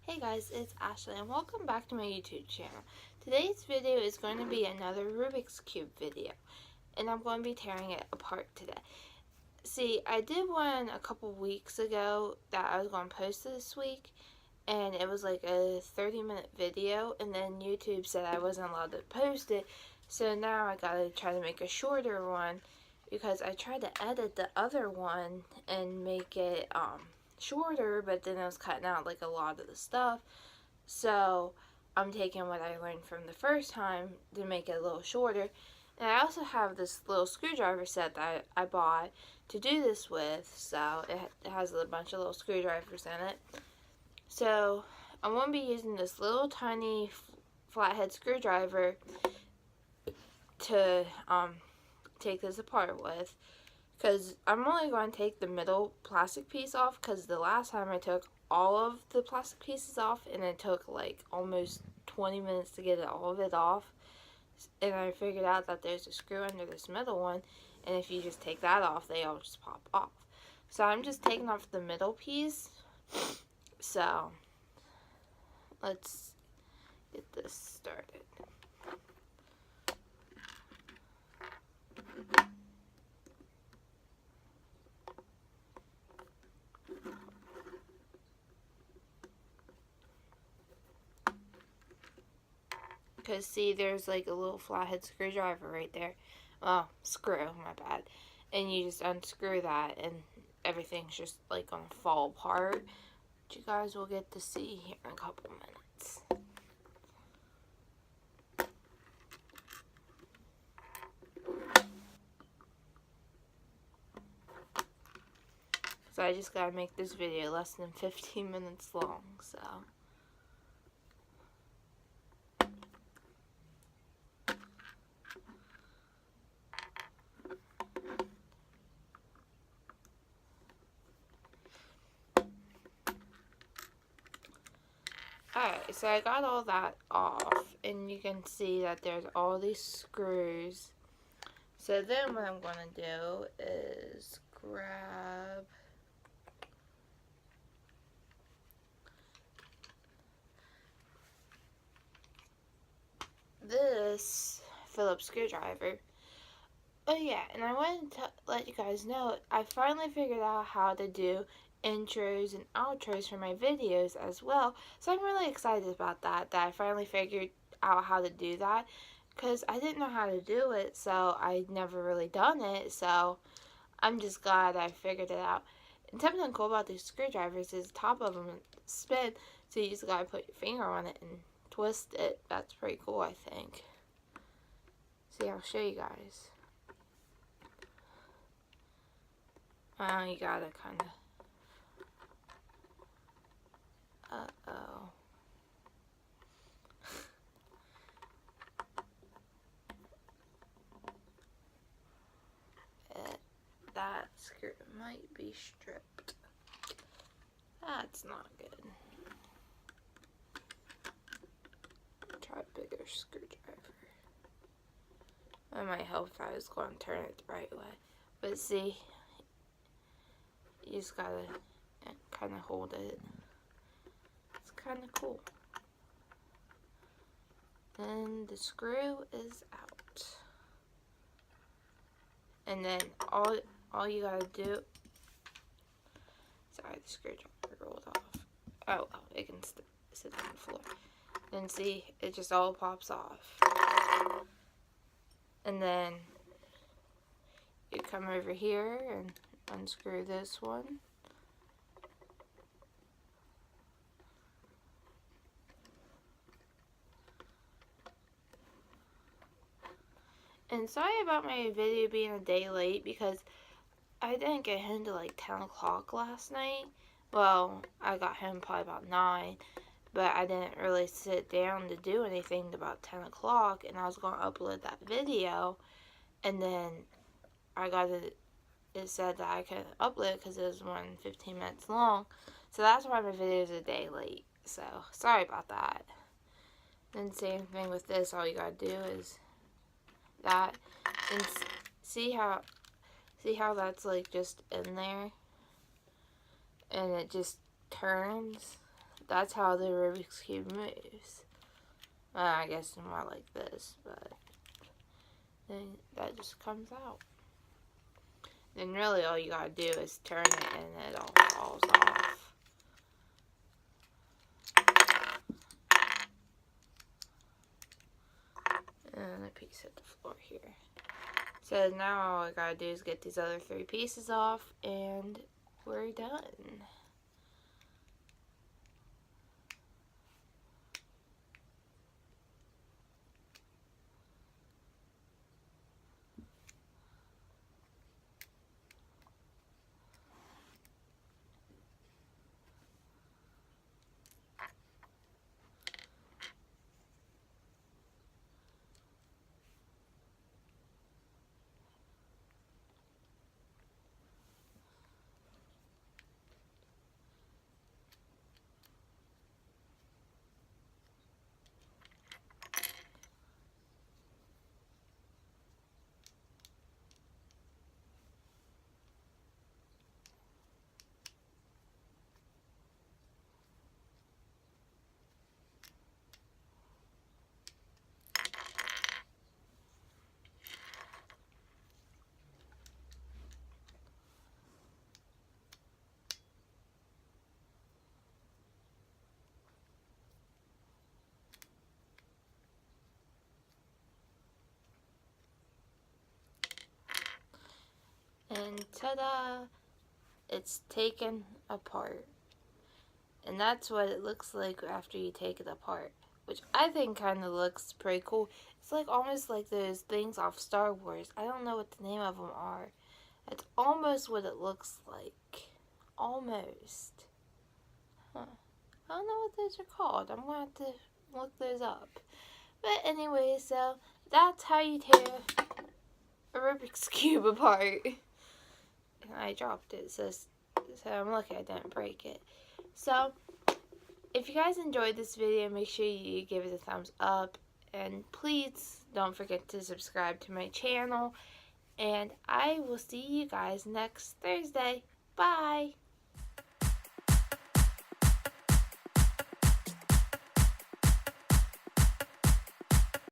Hey guys, it's Ashley and welcome back to my YouTube channel. Today's video is going to be another Rubik's Cube video and I'm going to be tearing it apart today. See, I did one a couple weeks ago that I was going to post this week and it was like a 30-minute video and then YouTube said I wasn't allowed to post it, so now I gotta try to make a shorter one because I tried to edit the other one and make it shorter, but then I was cutting out like a lot of the stuff. So I'm taking what I learned from the first time to make it a little shorter. And I also have this little screwdriver set that I bought to do this with. So it has a bunch of little screwdrivers in it. So I'm going to be using this little tiny flathead screwdriver to take this apart with. Because I'm only going to take the middle plastic piece off, because the last time I took all of the plastic pieces off and it took like almost 20 minutes to get all of it off. And I figured out that there's a screw under this middle one, and if you just take that off, they all just pop off. So I'm just taking off the middle piece. So let's get this started. Because see, there's like a little flathead screwdriver right there. Well, screw, my bad. And you just unscrew that and everything's just like gonna fall apart, which you guys will get to see here in a couple minutes. So I just gotta make this video less than 15 minutes long, so. Alright, so I got all that off, and you can see that there's all these screws. So then what I'm going to do is grab this Phillips screwdriver. Oh yeah, and I wanted to let you guys know, I finally figured out how to do intros and outros for my videos as well. So I'm really excited about that I finally figured out how to do that. Because I didn't know how to do it, so I'd never really done it. So I'm just glad I figured it out. And something cool about these screwdrivers is the top of them spin, so you just gotta put your finger on it and twist it. That's pretty cool, I think. See, I'll show you guys. You gotta kind of. Uh-oh. That screw might be stripped. That's not good. Try a bigger screwdriver. That might help if I was going to turn it the right way. But see, you just gotta kind of hold it. It's kind of cool. Then the screw is out. And then all you gotta do, sorry, the screwdriver rolled off. Oh, it can sit on the floor. Then see, it just all pops off. And then you come over here and unscrew this one. And sorry about my video being a day late because I didn't get home till like 10 o'clock last night. Well, I got home probably about 9, but I didn't really sit down to do anything about 10 o'clock, and I was going to upload that video, and then it said that I couldn't upload because it was 15 minutes long, so that's why my video is a day late, so sorry about that. Then same thing with this, all you gotta do is that, and see how that's like just in there and it just turns. that's how the Rubik's Cube moves. I guess more like this, but then that just comes out. Then really all you gotta do is turn it and it all falls off. And a piece at the floor here. So now all I gotta do is get these other 3 pieces off and we're done. And ta-da! It's taken apart. And that's what it looks like after you take it apart. Which I think kind of looks pretty cool. It's like almost like those things off Star Wars. I don't know what the name of them are. That's almost what it looks like. Almost. Huh. I don't know what those are called. I'm going to have to look those up. But anyway, so that's how you tear a Rubik's Cube apart. And I dropped it, so I'm lucky I didn't break it. So, if you guys enjoyed this video, make sure you give it a thumbs up. And please don't forget to subscribe to my channel. And I will see you guys next Thursday. Bye!